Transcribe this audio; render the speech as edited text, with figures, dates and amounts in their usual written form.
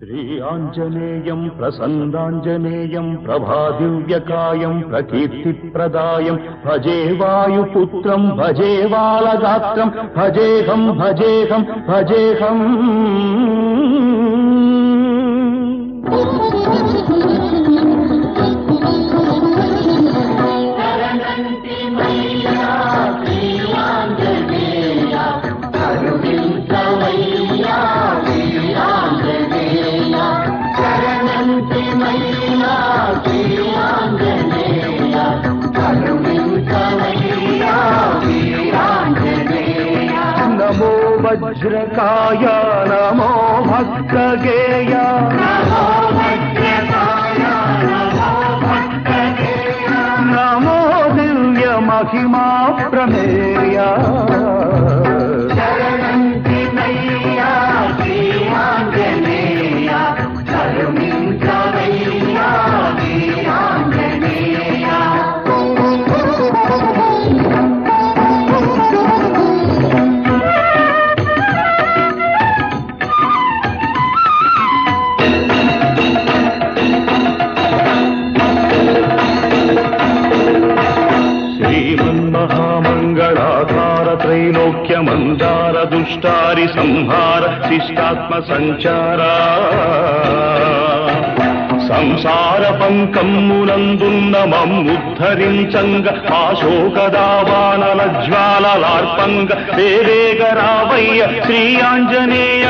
శ్రీయాంజనేయం ప్రసన్నాంజనేయం ప్రభాదివ్యకాయం ప్రకీర్తిప్రదాయం భజే వాయుపుత్రం భజే బాలగాత్రం భజేహం భజేహం భజేహం. నమో వజ్రకాయ నమో భక్తగేయ నమో దివ్య మహిమా ప్రమేయ. శ్రీమన్మహామంగళాధార త్రైలోక్యమందార దుష్టారి సంహార శిష్టాత్మ సంచార సంసార పంకమ్మునందున్న మమ్ముద్ధరించంగ ఆశోకదావానల జ్వాలలార్పంగ వేవేగరావయ్య శ్రీ ఆంజనేయ.